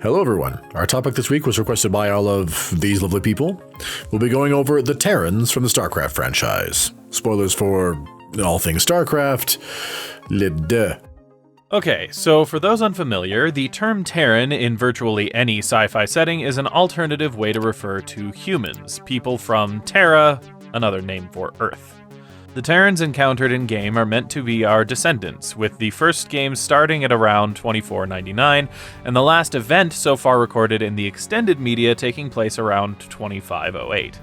Hello everyone. Our topic this week was requested by all of these lovely people. We'll be going over the Terrans from the Starcraft franchise. Spoilers for all things Starcraft. Okay, so for those unfamiliar, the term Terran in virtually any sci-fi setting is an alternative way to refer to humans, people from Terra, another name for Earth. The Terrans encountered in-game are meant to be our descendants, with the first game starting at around 2499, and the last event so far recorded in the extended media taking place around 2508.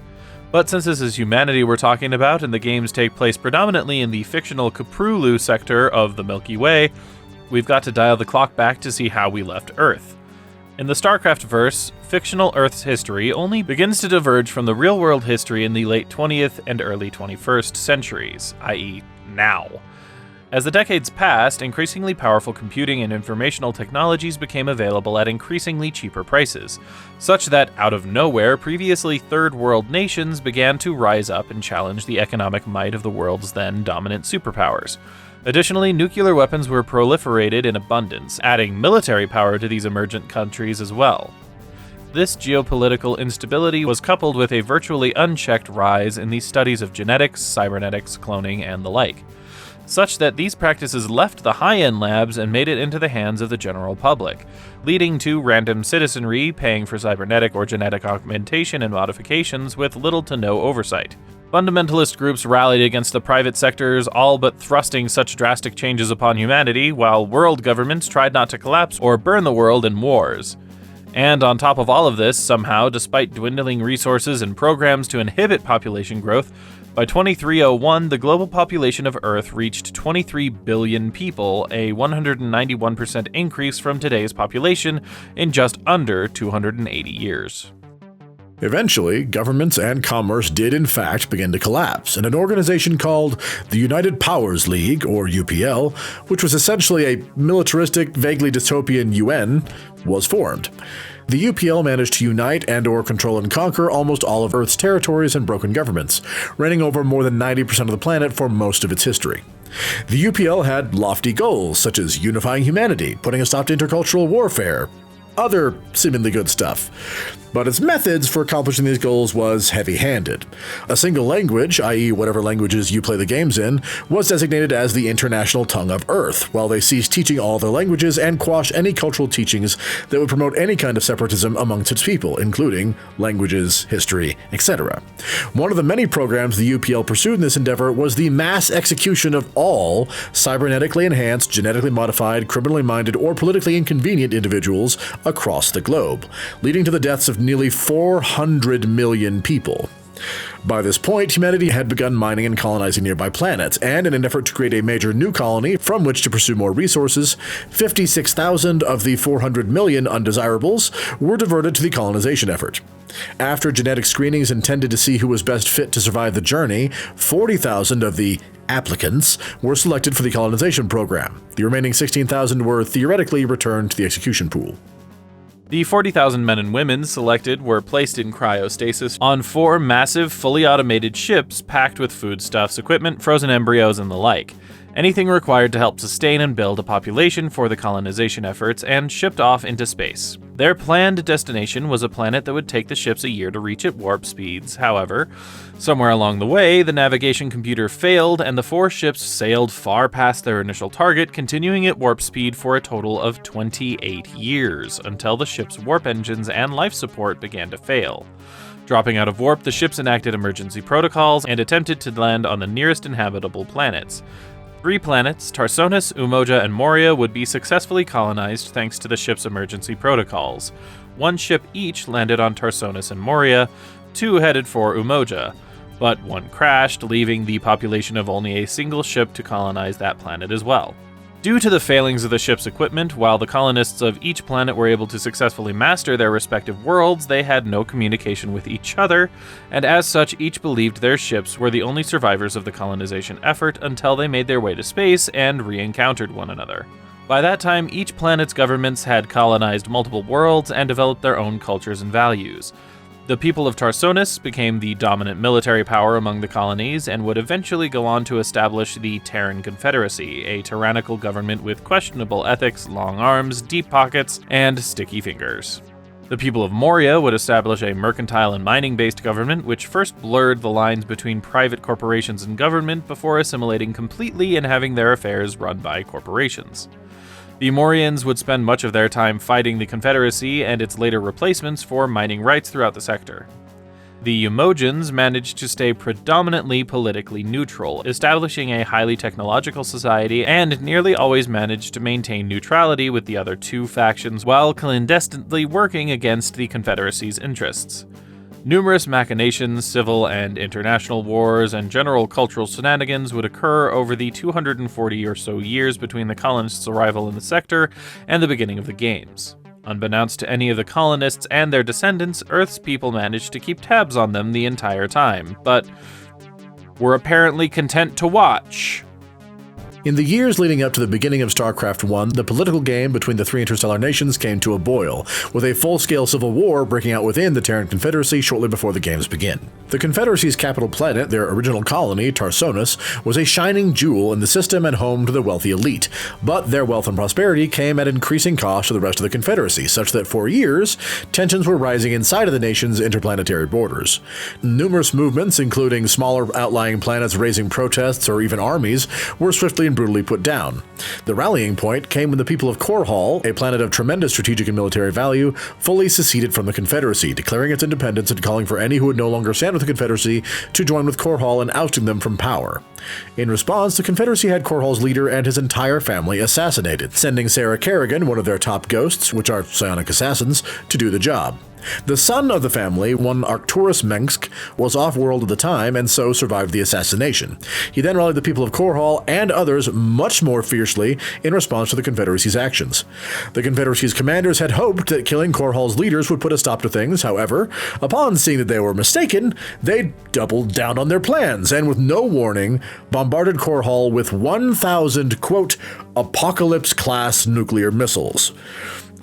But since this is humanity we're talking about, and the games take place predominantly in the fictional Koprulu sector of the Milky Way, we've got to dial the clock back to see how we left Earth. In the Starcraft verse, fictional Earth's history only begins to diverge from the real-world history in the late 20th and early 21st centuries, i.e. now. As the decades passed, increasingly powerful computing and informational technologies became available at increasingly cheaper prices, such that out of nowhere, previously third-world nations began to rise up and challenge the economic might of the world's then dominant superpowers. Additionally, nuclear weapons were proliferated in abundance, adding military power to these emergent countries as well. This geopolitical instability was coupled with a virtually unchecked rise in the studies of genetics, cybernetics, cloning, and the like, such that these practices left the high-end labs and made it into the hands of the general public, leading to random citizenry paying for cybernetic or genetic augmentation and modifications with little to no oversight. Fundamentalist groups rallied against the private sectors, all but thrusting such drastic changes upon humanity, while world governments tried not to collapse or burn the world in wars. And on top of all of this, somehow, despite dwindling resources and programs to inhibit population growth, by 2301, the global population of Earth reached 23 billion people, a 191% increase from today's population in just under 280 years. Eventually, governments and commerce did in fact begin to collapse, and an organization called the United Powers League, or UPL, which was essentially a militaristic, vaguely dystopian UN, was formed. The UPL managed to unite and/or control and conquer almost all of Earth's territories and broken governments, reigning over more than 90% of the planet for most of its history. The UPL had lofty goals, such as unifying humanity, putting a stop to intercultural warfare, other seemingly good stuff. But its methods for accomplishing these goals was heavy-handed. A single language, i.e. whatever languages you play the games in, was designated as the international tongue of Earth, while they ceased teaching all their languages and quashed any cultural teachings that would promote any kind of separatism amongst its people, including languages, history, etc. One of the many programs the UPL pursued in this endeavor was the mass execution of all cybernetically enhanced, genetically modified, criminally minded, or politically inconvenient individuals across the globe, leading to the deaths of nearly 400 million people. By this point, humanity had begun mining and colonizing nearby planets, and in an effort to create a major new colony from which to pursue more resources, 56,000 of the 400 million undesirables were diverted to the colonization effort. After genetic screenings intended to see who was best fit to survive the journey, 40,000 of the applicants were selected for the colonization program. The remaining 16,000 were theoretically returned to the execution pool. The 40,000 men and women selected were placed in cryostasis on 4 massive, fully automated ships packed with foodstuffs, equipment, frozen embryos, and the like. Anything required to help sustain and build a population for the colonization efforts, and shipped off into space. Their planned destination was a planet that would take the ships a year to reach at warp speeds. However, somewhere along the way, the navigation computer failed, and the 4 ships sailed far past their initial target, continuing at warp speed for a total of 28 years, until the ship's warp engines and life support began to fail. Dropping out of warp, the ships enacted emergency protocols and attempted to land on the nearest inhabitable planets. 3 planets, Tarsonis, Umoja, and Moria, would be successfully colonized thanks to the ship's emergency protocols. 1 ship each landed on Tarsonis and Moria, 2 headed for Umoja, but 1 crashed, leaving the population of only a single ship to colonize that planet as well. Due to the failings of the ship's equipment, while the colonists of each planet were able to successfully master their respective worlds, they had no communication with each other, and as such each believed their ships were the only survivors of the colonization effort until they made their way to space and re-encountered one another. By that time, each planet's governments had colonized multiple worlds and developed their own cultures and values. The people of Tarsonis became the dominant military power among the colonies and would eventually go on to establish the Terran Confederacy, a tyrannical government with questionable ethics, long arms, deep pockets, and sticky fingers. The people of Moria would establish a mercantile and mining-based government which first blurred the lines between private corporations and government before assimilating completely and having their affairs run by corporations. The Morians would spend much of their time fighting the Confederacy and its later replacements for mining rights throughout the sector. The Umojans managed to stay predominantly politically neutral, establishing a highly technological society, and nearly always managed to maintain neutrality with the other two factions while clandestinely working against the Confederacy's interests. Numerous machinations, civil and international wars, and general cultural shenanigans would occur over the 240 or so years between the colonists' arrival in the sector and the beginning of the games. Unbeknownst to any of the colonists and their descendants, Earth's people managed to keep tabs on them the entire time, but were apparently content to watch. In the years leading up to the beginning of Starcraft 1, the political game between the three interstellar nations came to a boil, with a full-scale civil war breaking out within the Terran Confederacy shortly before the games begin. The Confederacy's capital planet, their original colony, Tarsonis, was a shining jewel in the system and home to the wealthy elite, but their wealth and prosperity came at increasing cost to the rest of the Confederacy, such that for years, tensions were rising inside of the nation's interplanetary borders. Numerous movements, including smaller outlying planets raising protests or even armies, were swiftly and brutally put down. The rallying point came when the people of Korhal, a planet of tremendous strategic and military value, fully seceded from the Confederacy, declaring its independence and calling for any who would no longer stand with the Confederacy to join with Korhal in ousting them from power. In response, the Confederacy had Korhal's leader and his entire family assassinated, sending Sarah Kerrigan, one of their top ghosts, which are psionic assassins, to do the job. The son of the family, one Overthrowing Mengsk, was off-world at the time and so survived the assassination. He then rallied the people of Korhal and others much more fiercely in response to the Confederacy's actions. The Confederacy's commanders had hoped that killing Korhal's leaders would put a stop to things. However, upon seeing that they were mistaken, they doubled down on their plans and with no warning bombarded Korhal with 1,000, quote, apocalypse-class nuclear missiles.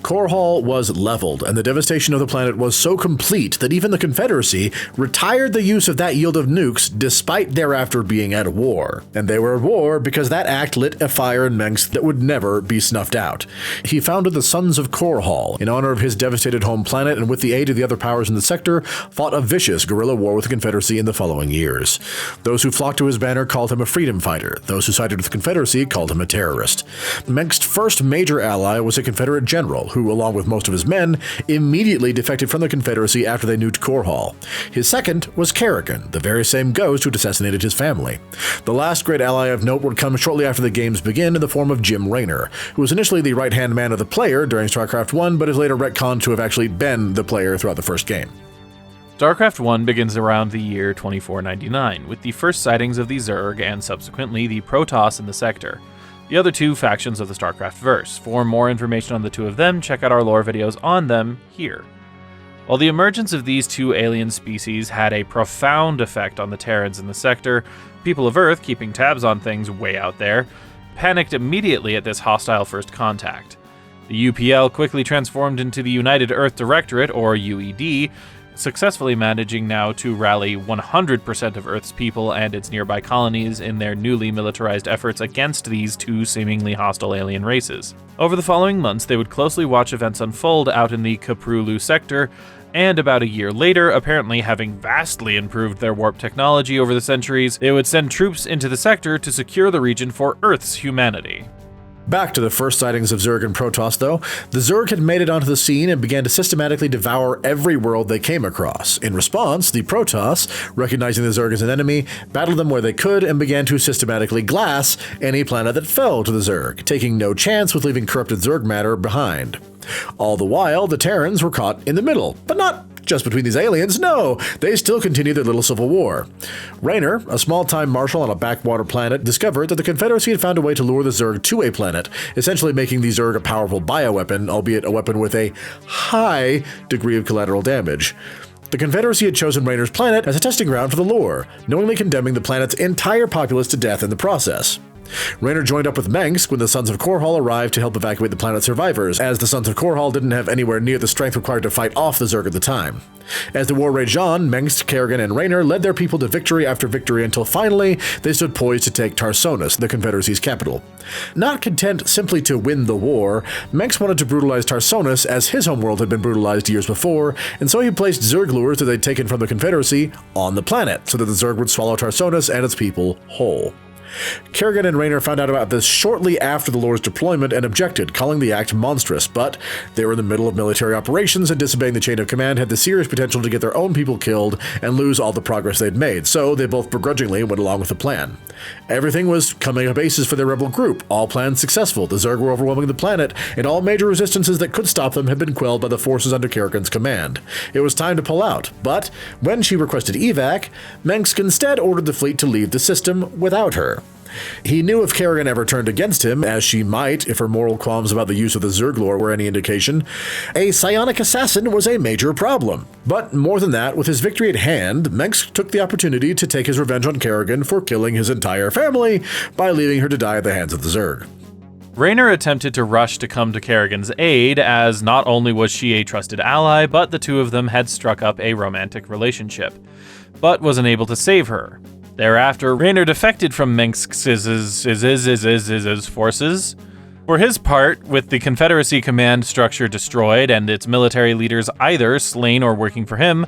Korhal was leveled, and the devastation of the planet was so complete that even the Confederacy retired the use of that yield of nukes despite thereafter being at war. And they were at war because that act lit a fire in Mengsk that would never be snuffed out. He founded the Sons of Korhal in honor of his devastated home planet, and with the aid of the other powers in the sector, fought a vicious guerrilla war with the Confederacy in the following years. Those who flocked to his banner called him a freedom fighter. Those who sided with the Confederacy called him a terrorist. Mengsk's first major ally was a Confederate general who, along with most of his men, immediately defected from the Confederacy after they nuked Korhal. His second was Kerrigan, the very same ghost who assassinated his family. The last great ally of note would come shortly after the games begin in the form of Jim Raynor, who was initially the right-hand man of the player during StarCraft 1, but is later retconned to have actually been the player throughout the first game. StarCraft 1 begins around the year 2499, with the first sightings of the Zerg and subsequently the Protoss in the sector. The other two factions of the StarCraft verse. For more information on the two of them, check out our lore videos on them here. While the emergence of these two alien species had a profound effect on the Terrans in the sector, people of Earth, keeping tabs on things way out there, panicked immediately at this hostile first contact. The UPL quickly transformed into the United Earth Directorate, or UED, successfully managing now to rally 100% of Earth's people and its nearby colonies in their newly militarized efforts against these two seemingly hostile alien races. Over the following months, they would closely watch events unfold out in the Koprulu sector, and about a year later, apparently having vastly improved their warp technology over the centuries, they would send troops into the sector to secure the region for Earth's humanity. Back to the first sightings of Zerg and Protoss, though, the Zerg had made it onto the scene and began to systematically devour every world they came across. In response, the Protoss, recognizing the Zerg as an enemy, battled them where they could and began to systematically glass any planet that fell to the Zerg, taking no chance with leaving corrupted Zerg matter behind. All the while, the Terrans were caught in the middle, but not just between these aliens, no, they still continued their little civil war. Raynor, a small-time marshal on a backwater planet, discovered that the Confederacy had found a way to lure the Zerg to a planet, essentially making the Zerg a powerful bioweapon, albeit a weapon with a high degree of collateral damage. The Confederacy had chosen Raynor's planet as a testing ground for the lore, knowingly condemning the planet's entire populace to death in the process. Raynor joined up with Mengsk when the Sons of Korhal arrived to help evacuate the planet's survivors, as the Sons of Korhal didn't have anywhere near the strength required to fight off the Zerg at the time. As the war raged on, Mengsk, Kerrigan, and Raynor led their people to victory after victory until finally they stood poised to take Tarsonis, the Confederacy's capital. Not content simply to win the war, Mengsk wanted to brutalize Tarsonis as his homeworld had been brutalized years before, and so he placed Zerg lures that they'd taken from the Confederacy on the planet, so that the Zerg would swallow Tarsonis and its people whole. Kerrigan and Raynor found out about this shortly after the lure's deployment and objected, calling the act monstrous, but they were in the middle of military operations, and disobeying the chain of command had the serious potential to get their own people killed and lose all the progress they'd made, so they both begrudgingly went along with the plan. Everything was coming up aces for their rebel group, all plans successful, the Zerg were overwhelming the planet, and all major resistances that could stop them had been quelled by the forces under Kerrigan's command. It was time to pull out, but when she requested evac, Mengsk instead ordered the fleet to leave the system without her. He knew if Kerrigan ever turned against him, as she might if her moral qualms about the use of the Zerg lore were any indication, a psionic assassin was a major problem. But more than that, with his victory at hand, Mengsk took the opportunity to take his revenge on Kerrigan for killing his entire family by leaving her to die at the hands of the Zerg. Raynor attempted to rush to come to Kerrigan's aid, as not only was she a trusted ally, but the two of them had struck up a romantic relationship, but was unable to save her. Thereafter, Raynor defected from Mengsk's forces. For his part, with the Confederacy command structure destroyed and its military leaders either slain or working for him,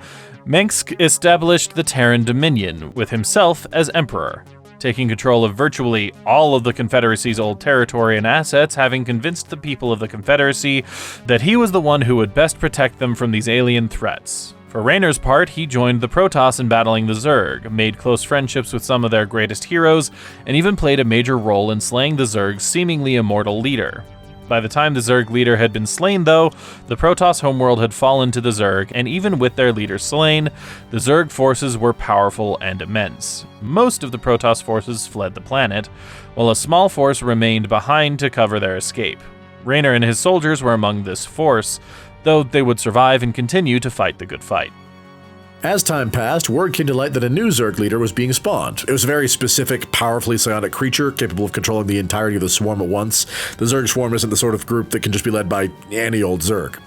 Mengsk established the Terran Dominion, with himself as emperor, taking control of virtually all of the Confederacy's old territory and assets, having convinced the people of the Confederacy that he was the one who would best protect them from these alien threats. For Raynor's part, he joined the Protoss in battling the Zerg, made close friendships with some of their greatest heroes, and even played a major role in slaying the Zerg's seemingly immortal leader. By the time the Zerg leader had been slain, though, the Protoss homeworld had fallen to the Zerg, and even with their leader slain, the Zerg forces were powerful and immense. Most of the Protoss forces fled the planet, while a small force remained behind to cover their escape. Raynor and his soldiers were among this force, though they would survive and continue to fight the good fight. As time passed, word came to light that a new Zerg leader was being spawned. It was a very specific, powerfully psionic creature, capable of controlling the entirety of the swarm at once. The Zerg swarm isn't the sort of group that can just be led by any old Zerg.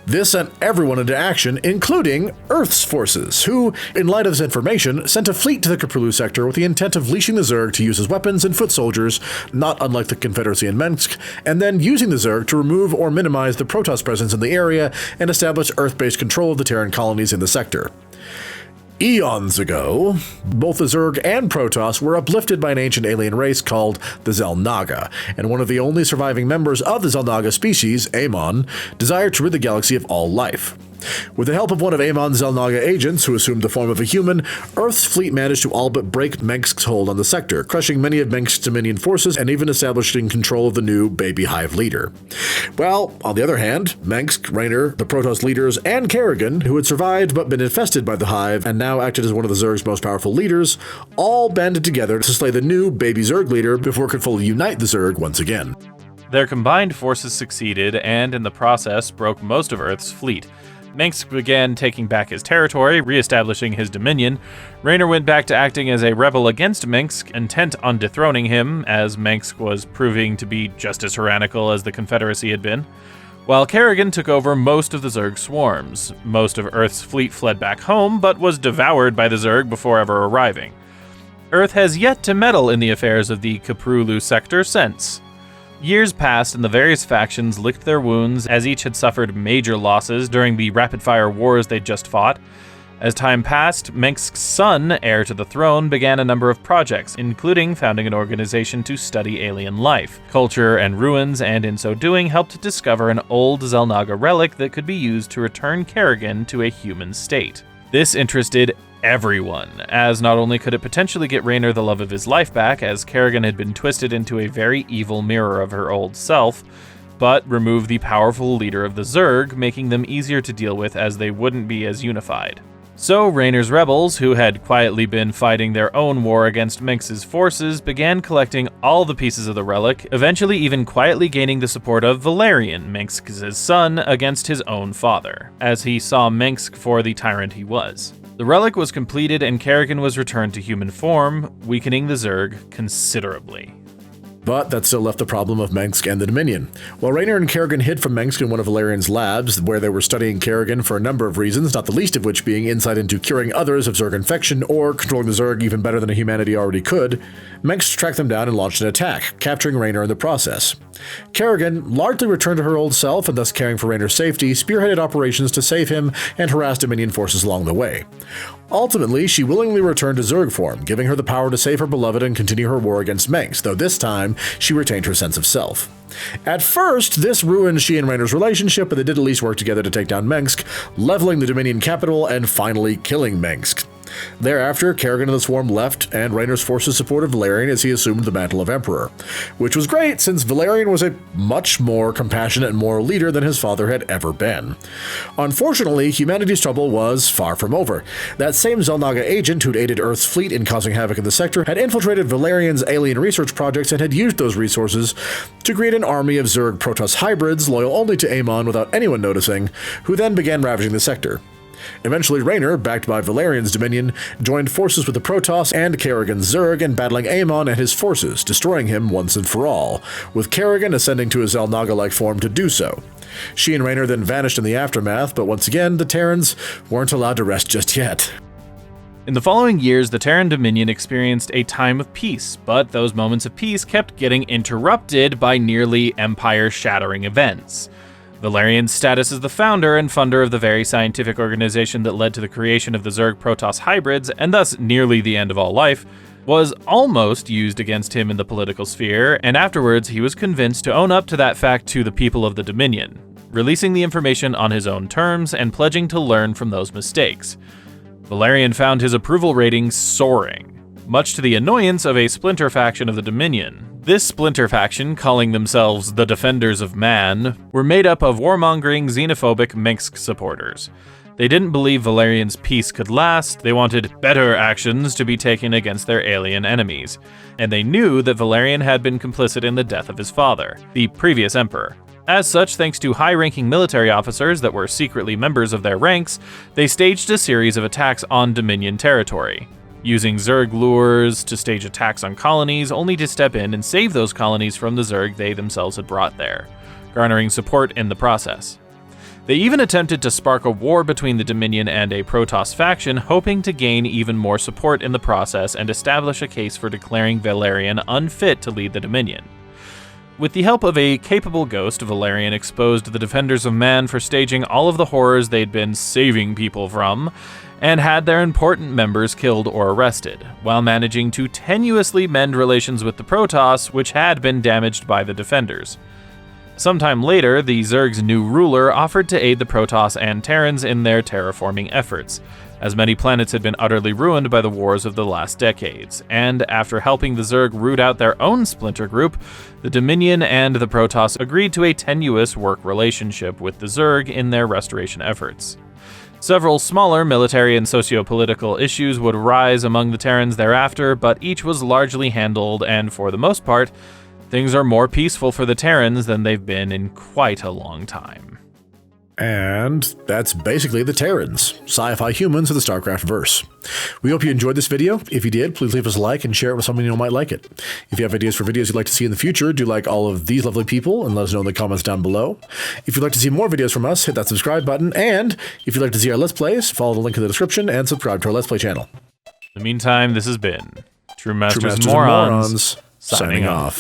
This sent everyone into action, including Earth's forces, who, in light of this information, sent a fleet to the Koprulu sector with the intent of leashing the Zerg to use as weapons and foot soldiers, not unlike the Confederacy in Mengsk, and then using the Zerg to remove or minimize the Protoss presence in the area and establish Earth-based control of the Terran colonies in the sector. Eons ago, both the Zerg and Protoss were uplifted by an ancient alien race called the xel'naga, and one of the only surviving members of the xel'naga species, Amon, desired to rid the galaxy of all life. With the help of one of Amon's xel'naga agents, who assumed the form of a human, Earth's fleet managed to all but break Mengsk's hold on the sector, crushing many of Mengsk's Dominion forces and even establishing control of the new baby hive leader. Well, on the other hand, Mengsk, Raynor, the Protoss leaders, and Kerrigan, who had survived but been infested by the hive and now acted as one of the Zerg's most powerful leaders, all banded together to slay the new baby Zerg leader before it could fully unite the Zerg once again. Their combined forces succeeded and, in the process, broke most of Earth's fleet. Mengsk began taking back his territory, re-establishing his dominion. Raynor went back to acting as a rebel against Mengsk, intent on dethroning him, as Mengsk was proving to be just as tyrannical as the Confederacy had been. While Kerrigan took over most of the Zerg swarms. Most of Earth's fleet fled back home, but was devoured by the Zerg before ever arriving. Earth has yet to meddle in the affairs of the Koprulu sector since. Years passed and the various factions licked their wounds as each had suffered major losses during the rapid-fire wars they'd just fought. As time passed, Mengsk's son, heir to the throne, began a number of projects, including founding an organization to study alien life, culture, and ruins, and in so doing helped to discover an old xel'naga relic that could be used to return Kerrigan to a human state. This interested everyone, as not only could it potentially get Raynor the love of his life back, as Kerrigan had been twisted into a very evil mirror of her old self, but remove the powerful leader of the Zerg, making them easier to deal with as they wouldn't be as unified. So Raynor's rebels, who had quietly been fighting their own war against Mengsk's forces, began collecting all the pieces of the relic, eventually even quietly gaining the support of Valerian, Mengsk's son, against his own father, as he saw Mengsk for the tyrant he was. The relic was completed and Kerrigan was returned to human form, weakening the Zerg considerably. But that still left the problem of Mengsk and the Dominion. While Raynor and Kerrigan hid from Mengsk in one of Valerian's labs, where they were studying Kerrigan for a number of reasons, not the least of which being insight into curing others of Zerg infection or controlling the Zerg even better than humanity already could, Mengsk tracked them down and launched an attack, capturing Raynor in the process. Kerrigan, largely returned to her old self and thus caring for Raynor's safety, spearheaded operations to save him and harass Dominion forces along the way. Ultimately, she willingly returned to Zerg form, giving her the power to save her beloved and continue her war against Mengsk, though this time she retained her sense of self. At first, this ruined she and Raynor's relationship, but they did at least work together to take down Mengsk, leveling the Dominion capital and finally killing Mengsk. Thereafter, Kerrigan and the Swarm left, and Raynor's forces supported Valerian as he assumed the mantle of Emperor, which was great since Valerian was a much more compassionate and moral leader than his father had ever been. Unfortunately, humanity's trouble was far from over. That same xel'naga agent who'd aided Earth's fleet in causing havoc in the sector had infiltrated Valerian's alien research projects and had used those resources to create an army of Zerg Protoss hybrids loyal only to Amon without anyone noticing, who then began ravaging the sector. Eventually, Raynor, backed by Valerian's Dominion, joined forces with the Protoss and Kerrigan's Zerg in battling Amon and his forces, destroying him once and for all, with Kerrigan ascending to his xel'naga-like form to do so. She and Raynor then vanished in the aftermath, but once again, the Terrans weren't allowed to rest just yet. In the following years, the Terran Dominion experienced a time of peace, but those moments of peace kept getting interrupted by nearly empire-shattering events. Valerian's status as the founder and funder of the very scientific organization that led to the creation of the Zerg Protoss hybrids, and thus nearly the end of all life, was almost used against him in the political sphere, and afterwards he was convinced to own up to that fact to the people of the Dominion, releasing the information on his own terms and pledging to learn from those mistakes. Valerian found his approval ratings soaring, much to the annoyance of a splinter faction of the Dominion. This splinter faction, calling themselves the Defenders of Man, were made up of warmongering, xenophobic Mengsk supporters. They didn't believe Valerian's peace could last, they wanted better actions to be taken against their alien enemies, and they knew that Valerian had been complicit in the death of his father, the previous emperor. As such, thanks to high-ranking military officers that were secretly members of their ranks, they staged a series of attacks on Dominion territory, using Zerg lures to stage attacks on colonies, only to step in and save those colonies from the Zerg they themselves had brought there, garnering support in the process. They even attempted to spark a war between the Dominion and a Protoss faction, hoping to gain even more support in the process and establish a case for declaring Valerian unfit to lead the Dominion. With the help of a capable ghost, Valerian exposed the Defenders of Man for staging all of the horrors they'd been saving people from, and had their important members killed or arrested, while managing to tenuously mend relations with the Protoss, which had been damaged by the Defenders. Sometime later, the Zerg's new ruler offered to aid the Protoss and Terrans in their terraforming efforts, as many planets had been utterly ruined by the wars of the last decades, and after helping the Zerg root out their own splinter group, the Dominion and the Protoss agreed to a tenuous work relationship with the Zerg in their restoration efforts. Several smaller military and socio-political issues would arise among the Terrans thereafter, but each was largely handled, and for the most part, things are more peaceful for the Terrans than they've been in quite a long time. And that's basically the Terrans, sci-fi humans of the Starcraft verse. We hope you enjoyed this video. If you did, please leave us a like and share it with someone you know might like it. If you have ideas for videos you'd like to see in the future, do like all of these lovely people and let us know in the comments down below. If you'd like to see more videos from us, hit that subscribe button. And if you'd like to see our Let's Plays, follow the link in the description and subscribe to our Let's Play channel. In the meantime, this has been True Masters Morons, signing off.